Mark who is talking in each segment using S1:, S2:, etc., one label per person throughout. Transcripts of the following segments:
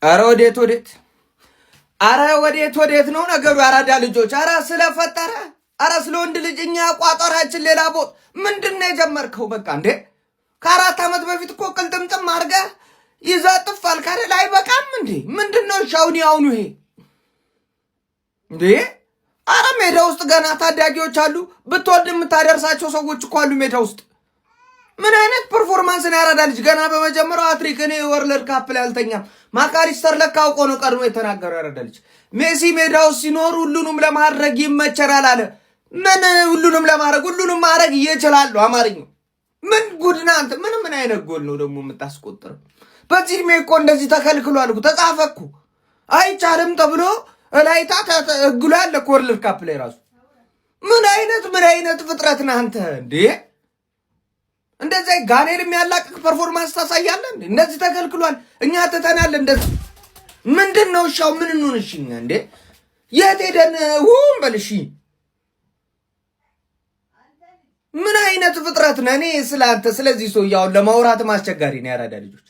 S1: አረ ወዴት አረ ወዴት ነው ነገሩ? አራዳ ልጆች አረ ስለፈጠረ አረ ስለ ወንድ ልጅ እኛ ቋጠራችን ሌላ ቦት ምንድነው የጀመርከው? በቃ እንዴ ከ4 ዓመት በፊት እኮ ቅልጥምጥም አድርገህ ይዘህ ጥፋል ካለ ላይ በቃም እንዴ ምንድነው ሻውኒ አሁን ይሄ እንዴ? አረ ሜዳ ውስጥ ገና ታዳጊዎች አሉ፣ ብትወልድ የምታደርሳቸው ሰዎች እኮ አሉ ሜዳ ውስጥ። ምን አይነት ፐርፎርማንስ ነው ያራዳ ልጅ? ገና በመጀመሪያው አትሪክ እኔ ወርልድ ካፕ ላይ አልተኛም። ማካሊስተር ለካ አውቆ ነው ቀድሞ የተናገረው ያራዳ ልጅ። ሜሲ ሜዳ ውስጥ ሲኖር ሁሉንም ለማድረግ ይመቸራል አለ። ምን ሁሉንም ለማድረግ ሁሉንም ማድረግ ይችላል አማርኛው። ምን ጉድ ነው አንተ? ምን አይነት ጎል ነው ደግሞ የምታስቆጥረው? በዚህ እድሜ እኮ እንደዚህ ተከልክሏል እኮ ተጻፈ እኮ አይቻልም ተብሎ እላይታ ህግሉ ያለ ወርልድ ካፕ ላይ ራሱ። ምን አይነት ፍጥረት ነህ አንተ እንዴ? እንደዚህ ጋኔል የሚያላቅቅ ፐርፎርማንስ ታሳያለህ እንዴ? እንደዚህ ተከልክሏል እኛ ተተናል እንደዚህ ምንድነው? ሻው ምን እንሆንሽ እንዴ? የት ሄደን ሁም በልሽ? ምን አይነት ፍጥረት ነህ? እኔ ስላንተ ስለዚህ ሰው ያው ለማውራት ማስቸጋሪ ነው ያራዳ ልጆች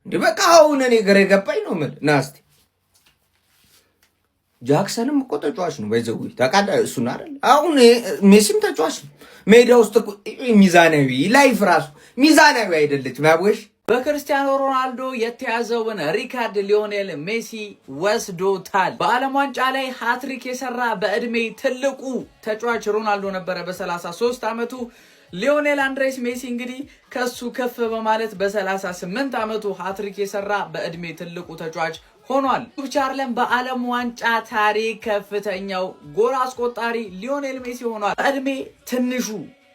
S1: እንዴ። በቃ አሁን እኔ ግራ ገባኝ ነው ማለት ናስቲ ጃክሰንም እኮ ተጫዋች ነው በዘው ታቃዳ እሱን አይደል? አሁን ሜሲም ተጫዋች ነው ሜዳ ውስጥ ሚዛናዊ ላይፍ ራሱ ሚዛናዊ አይደለች ማብወሽ።
S2: በክርስቲያኖ ሮናልዶ የተያዘውን ሪካርድ ሊዮኔል ሜሲ ወስዶታል። በዓለም ዋንጫ ላይ ሃትሪክ የሰራ በእድሜ ትልቁ ተጫዋች ሮናልዶ ነበረ በ33 ዓመቱ። ሊዮኔል አንድሬስ ሜሲ እንግዲህ ከሱ ከፍ በማለት በ38 ዓመቱ ሃትሪክ የሰራ በእድሜ ትልቁ ተጫዋች ሆኗል። ብቻ አይደለም በዓለም ዋንጫ ታሪክ ከፍተኛው ጎል አስቆጣሪ ሊዮኔል ሜሲ ሆኗል። በእድሜ ትንሹ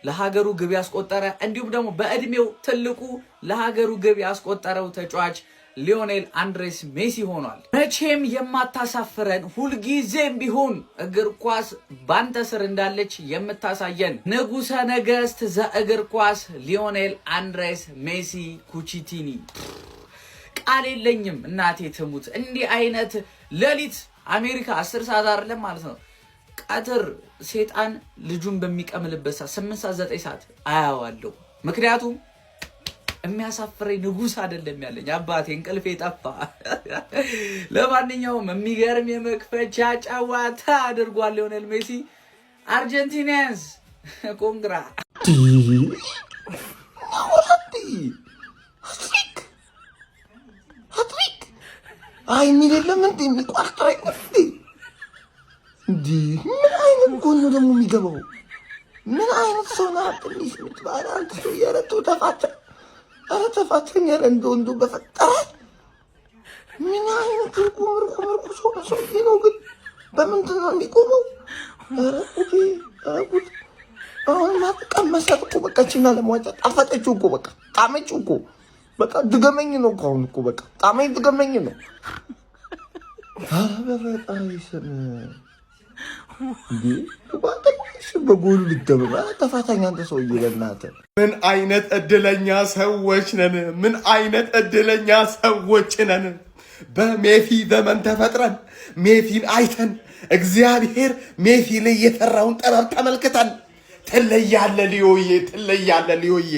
S2: ለሀገሩ ግብ ያስቆጠረ እንዲሁም ደግሞ በእድሜው ትልቁ ለሀገሩ ግብ ያስቆጠረው ተጫዋች ሊዮኔል አንድሬስ ሜሲ ሆኗል። መቼም የማታሳፍረን ሁልጊዜም ቢሆን እግር ኳስ ባንተ ስር እንዳለች የምታሳየን ንጉሰ ነገስት ዘእግር ኳስ ሊዮኔል አንድሬስ ሜሲ ኩቺቲኒ። ቃል የለኝም እናቴ ትሙት። እንዲህ አይነት ሌሊት አሜሪካ 10 ሰዓት አይደለም ማለት ነው ቀትር ሴጣን ልጁን በሚቀምልበት ሰዓት 8 ሰዓት 9 ሰዓት አያዋለሁ። ምክንያቱም የሚያሳፍረኝ ንጉስ አይደለም ያለኝ አባቴ እንቅልፌ ጠፋ። ለማንኛውም የሚገርም የመክፈቻ ጨዋታ አድርጓል ሊዮኔል ሜሲ። አርጀንቲናንስ ኮንግራ
S3: አይ የሚደለም እንዴ የሚቋርጠው አይቆርጥ እንዴ? ምን አይነት ጎል ነው ደግሞ የሚገባው? ምን አይነት ሰው ነው አጥልሽ ምትባል አንተ? ሰው ያረቶ ተፋተኛ እንደው በፈጠረ ምን አይነት ምርኩ ሰው ነው ግን? በምንድን ነው የሚቆመው? አረቁት አሁን ማጥቀመሰት እኮ በቃ ቺና ለማዋጣት ጣፈጠችው እኮ በቃ ጣመችው እኮ በቃ ድገመኝ ነው ካሁን እኮ በቃ ጣመኝ ድገመኝ ነው። በፈጣሪ ስም እንዴ በጎሉ ልደበባ ተፋታኛ አንተ ሰውዬ በእናትህ።
S4: ምን አይነት እድለኛ ሰዎች ነን! ምን አይነት እድለኛ ሰዎች ነን! በሜሲ ዘመን ተፈጥረን ሜሲን አይተን እግዚአብሔር ሜሲ ላይ የሰራውን ጥበብ ተመልክተን ትለያለ ሊዮዬ።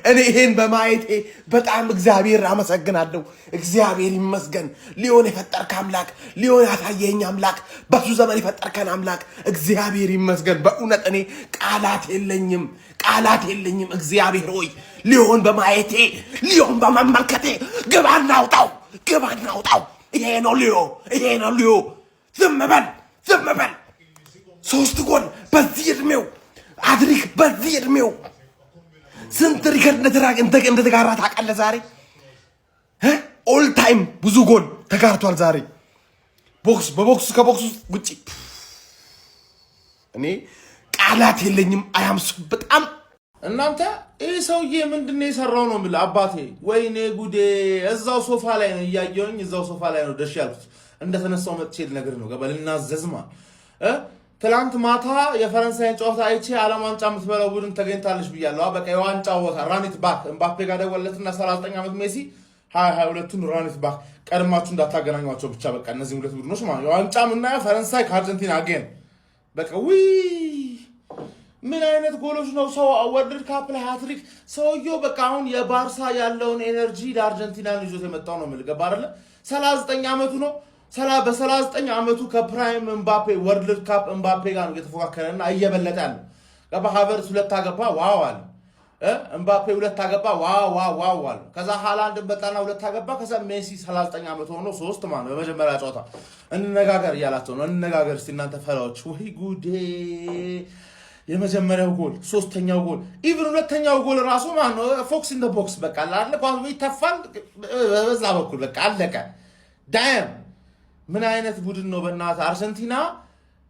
S4: እኔ ይሄን በማየቴ በጣም እግዚአብሔር አመሰግናለሁ። እግዚአብሔር ይመስገን። ሊዮን የፈጠርከ አምላክ፣ ሊዮን ያሳየኝ አምላክ፣ በሱ ዘመን የፈጠርከን አምላክ እግዚአብሔር ይመስገን። በእውነት እኔ ቃላት የለኝም። እግዚአብሔር ሆይ ሊዮን በማየቴ ሊዮን በመመልከቴ ግብ አናውጣው። ይሄ ነው ሊዮ። ዝም በል 3 ጎል በዚህ እድሜው አድሪክ በዚህ እድሜው ስንት ሪከርድ እንደተጋራ ታውቃለህ? ዛሬ ኦል ታይም ብዙ ጎል ተጋርቷል ዛሬ ከቦክስ ውጪ። እኔ ቃላት የለኝም። አያምሱ በጣም
S5: እናንተ ይህ ሰውዬ ምንድነው የሰራው ነው የምልህ አባቴ። ወይኔ ጉዴ! እዛው ሶፋ ላይ ነው እያየሁኝ፣ እዛው ሶፋ ላይ ነው ደሽ ያልኩት። እንደተነሳው መጥቼ ነገር ነው ገበልና ዘዝማ ትላንት ማታ የፈረንሳይን ጨዋታ አይቼ ዓለም ዋንጫ የምትበላው ቡድን ተገኝታለች ብያለሁ። በቃ የዋንጫው ቦታ ራኒት ባክ ኤምባፔ ጋር ደወለትና 39 ዓመት ሜሲ 22ቱን ራኒት ባክ ቀድማችሁ እንዳታገናኟቸው ብቻ በቃ እነዚህ ሁለት ቡድኖች ማለት የዋንጫ ምናየው ፈረንሳይ ከአርጀንቲና አገን በቃ ምን አይነት ጎሎች ነው ሰው ወርልድ ካፕ ላይ ሃትሪክ ሰውየው በቃ አሁን የባርሳ ያለውን ኤነርጂ ለአርጀንቲና ይዞት የመጣው ነው የምልህ። ገባ አይደለ? 39 ዓመቱ ነው። በ39 ዓመቱ ከፕራይም ኤምባፔ ወርልድ ካፕ ኤምባፔ ጋር ነው የተፎካከረና እየበለጠ ያለው። ገባ? ሃቨርትዝ 2 አገባ፣ ዋው አለ። ኤምባፔ 2 አገባ፣ ዋው አለ። ከዛ ሃላንድ በጣና 2 አገባ። ከዛ ሜሲ 39 ዓመቱ ሆኖ 3 ማለት በመጀመሪያ ጨዋታ እንነጋገር እያላቸው ነው። እንነጋገር እስቲ እናንተ ፈላዎች። ወይ ጉዴ! የመጀመሪያው ጎል፣ ሶስተኛው ጎል፣ ኢቭን ሁለተኛው ጎል ራሱ ማን ነው ፎክስ ኢን ዘ ቦክስ በቃ አይደል? ኳስ ይተፋል በዛ በኩል በቃ አለቀ። ዳም ምን አይነት ቡድን ነው በእናትህ አርጀንቲና።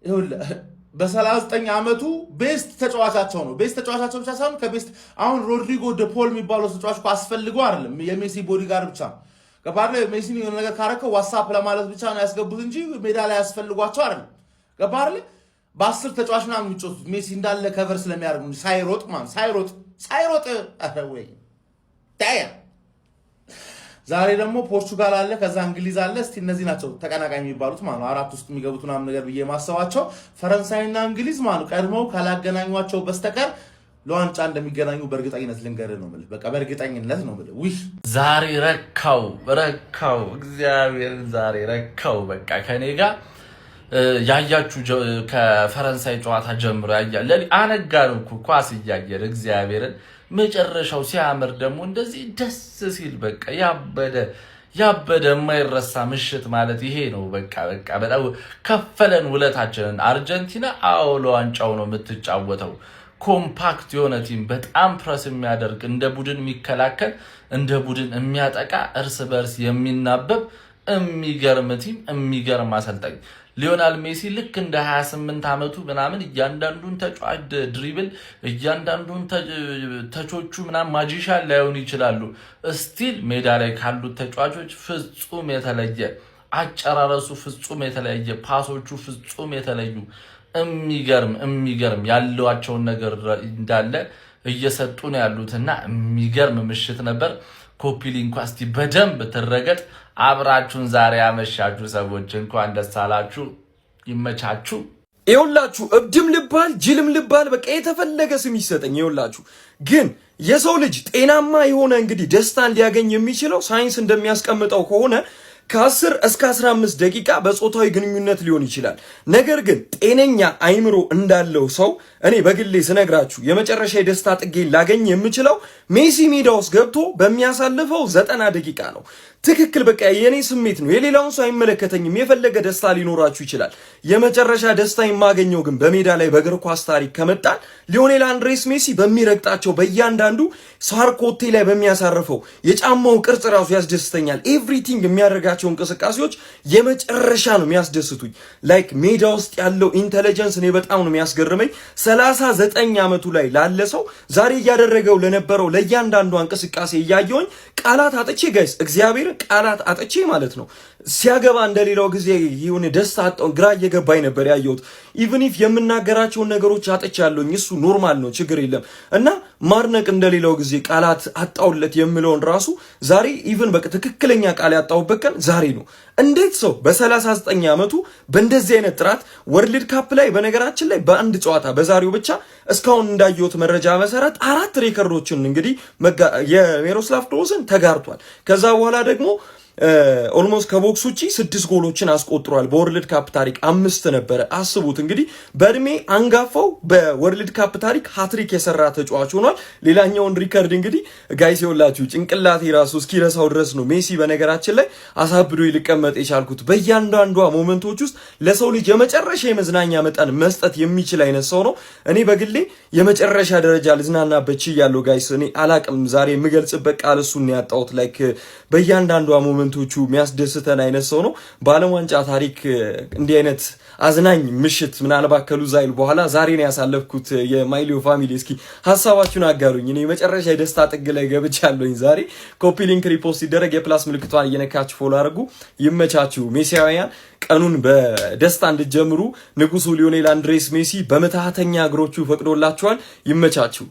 S5: ይኸውልህ በ39 ዓመቱ ቤስት ተጫዋቻቸው ነው። ቤስት ተጫዋቻቸው ብቻ ሳይሆን ከቤስት አሁን ሮድሪጎ ደ ፖል የሚባለው ተጫዋች እኮ አስፈልገው አይደለም የሜሲ ቦዲጋር ብቻ ነው። ገባህ? ሜሲ የሆነ ነገር ካረከው ዋትስአፕ ለማለት ብቻ ነው ያስገቡት እንጂ ሜዳ ላይ ያስፈልጓቸው አይደለም። ገባህ? በ10 ተጫዋች ምናምን የሚጮቱት ሜሲ እንዳለ ከቨር ስለሚያደርጉ ሳይሮጥ አረ ወይ ታያ። ዛሬ ደግሞ ፖርቹጋል አለ፣ ከዛ እንግሊዝ አለ። እስቲ እነዚህ ናቸው ተቀናቃኝ የሚባሉት ማለት ነው። 4 ውስጥ የሚገቡት ምናምን ነገር ብዬ ማሰባቸው ፈረንሳይና እንግሊዝ ማለት ነው። ቀድመው ካላገናኟቸው በስተቀር ለዋንጫ እንደሚገናኙ በእርግጠኝነት ልንገርህ ነው የምልህ። በቃ በእርግጠኝነት ነው የምልህ። ውይ ዛሬ ረካው እግዚአብሔርን ዛሬ ረካው። በቃ ከኔ ጋር ያያችሁ ከፈረንሳይ ጨዋታ ጀምሮ ያያለ አነጋን እኮ ኳስ እያየን እግዚአብሔርን መጨረሻው ሲያምር ደግሞ እንደዚህ ደስ ሲል በቃ ያበደ የማይረሳ ምሽት ማለት ይሄ ነው። በቃ በጣም ከፈለን ውለታችንን። አርጀንቲና አዎ ለዋንጫው ነው የምትጫወተው። ኮምፓክት የሆነ ቲም፣ በጣም ፕረስ የሚያደርግ፣ እንደ ቡድን የሚከላከል፣ እንደ ቡድን የሚያጠቃ፣ እርስ በርስ የሚናበብ የሚገርም ቲም፣ የሚገርም አሰልጣኝ ሊዮናል ሜሲ ልክ እንደ 28 ዓመቱ ምናምን እያንዳንዱን ተጫዋች ድሪብል እያንዳንዱን ተቾቹ ምናምን ማጂሻን ላይሆኑ ይችላሉ። ስቲል ሜዳ ላይ ካሉት ተጫዋቾች ፍጹም የተለየ አጨራረሱ፣ ፍጹም የተለየ ፓሶቹ፣ ፍጹም የተለዩ የሚገርም ያለዋቸውን ነገር እንዳለ እየሰጡ ነው ያሉትና የሚገርም ምሽት ነበር። ኮፒ ሊንኳ እስቲ በደንብ ትረገጥ። አብራችሁን ዛሬ ያመሻችሁ ሰዎች እንኳን ደስ አላችሁ፣ ይመቻችሁ።
S1: ይኸውላችሁ እብድም ልባል ጅልም ልባል በቃ የተፈለገ ስም ይሰጠኝ። ይኸውላችሁ ግን የሰው ልጅ ጤናማ የሆነ እንግዲህ ደስታን ሊያገኝ የሚችለው ሳይንስ እንደሚያስቀምጠው ከሆነ ከ10 እስከ 15 ደቂቃ በጾታዊ ግንኙነት ሊሆን ይችላል። ነገር ግን ጤነኛ አይምሮ እንዳለው ሰው እኔ በግሌ ስነግራችሁ የመጨረሻ የደስታ ጥጌን ላገኝ የምችለው ሜሲ ሜዳ ውስጥ ገብቶ በሚያሳልፈው 90 ደቂቃ ነው። ትክክል በቃ የኔ ስሜት ነው። የሌላውን ሰው አይመለከተኝም። የፈለገ ደስታ ሊኖራችሁ ይችላል። የመጨረሻ ደስታ የማገኘው ግን በሜዳ ላይ በእግር ኳስ ታሪክ ከመጣን ሊዮኔል አንድሬስ ሜሲ በሚረግጣቸው በእያንዳንዱ ሳርኮቴ ላይ በሚያሳርፈው የጫማው ቅርጽ ራሱ ያስደስተኛል። ኤቭሪቲንግ የሚያደርጋቸው እንቅስቃሴዎች የመጨረሻ ነው የሚያስደስቱኝ። ላይክ ሜዳ ውስጥ ያለው ኢንተለጀንስ እኔ በጣም ነው የሚያስገርመኝ። 39 ዓመቱ ላይ ላለ ሰው ዛሬ እያደረገው ለነበረው ለእያንዳንዱ እንቅስቃሴ እያየውኝ ቃላት አጥቼ ጋይስ እግዚአብሔር ቃላት አጥቼ ማለት ነው። ሲያገባ እንደሌላው ጊዜ ይሁን ደስታ አጣው ግራ እየገባኝ ነበር ያየሁት። ኢቭን ኢፍ የምናገራቸውን ነገሮች አጥቻለሁኝ። እሱ ኖርማል ነው፣ ችግር የለም። እና ማርነቅ እንደሌላው ጊዜ ቃላት አጣውለት የምለውን ራሱ ዛሬ ኢቭን በቃ ትክክለኛ ቃል ያጣውበት ቀን ዛሬ ነው። እንዴት ሰው በ39 ዓመቱ በእንደዚህ አይነት ጥራት ወርልድ ካፕ ላይ በነገራችን ላይ በአንድ ጨዋታ በዛሬው ብቻ እስካሁን እንዳየሁት መረጃ መሰረት 4 ሬከርዶችን እንግዲህ የሚሮስላቭ ክሎዝን ተጋርቷል። ከዛ በኋላ ደግሞ ኦልሞስት ከቦክስ ውጪ 6 ጎሎችን አስቆጥሯል። በወርልድ ካፕ ታሪክ 5 ነበረ። አስቡት እንግዲህ በእድሜ አንጋፋው በወርልድ ካፕ ታሪክ ሃትሪክ የሰራ ተጫዋች ሆኗል። ሌላኛውን ሪከርድ እንግዲህ ጋይስ ይኸውላችሁ ጭንቅላቴ ራሱ እስኪረሳው ድረስ ነው ሜሲ በነገራችን ላይ አሳብዶ ይልቀመጥ የቻልኩት። በእያንዳንዷ ሞመንቶች ውስጥ ለሰው ልጅ የመጨረሻ የመዝናኛ መጠን መስጠት የሚችል አይነት ሰው ነው። እኔ በግሌ የመጨረሻ ደረጃ ልዝናናበት ችያለሁ ጋይስ። እኔ አላቅም ዛሬ የምገልጽበት ቃል እሱን ያጣሁት። ላይክ በእያንዳንዷ ሞመንቶቹ የሚያስደስተን አይነት ሰው ነው። በዓለም ዋንጫ ታሪክ እንዲህ አይነት አዝናኝ ምሽት ምናልባት ከሉዛይል በኋላ ዛሬ ነው ያሳለፍኩት። የማይሊዮ ፋሚሊ እስኪ ሀሳባችሁን አጋሩኝ። እኔ መጨረሻ የደስታ ጥግ ላይ ገብቻለሁኝ ዛሬ። ኮፒ ሊንክ ሪፖስት ሲደረግ የፕላስ ምልክቷን እየነካችሁ ፎሎ አድርጉ። ይመቻችሁ ሜሲያውያን፣ ቀኑን በደስታ እንድትጀምሩ ንጉሱ ሊዮኔል አንድሬስ ሜሲ በመታተኛ እግሮቹ ፈቅዶላችኋል። ይመቻችሁ።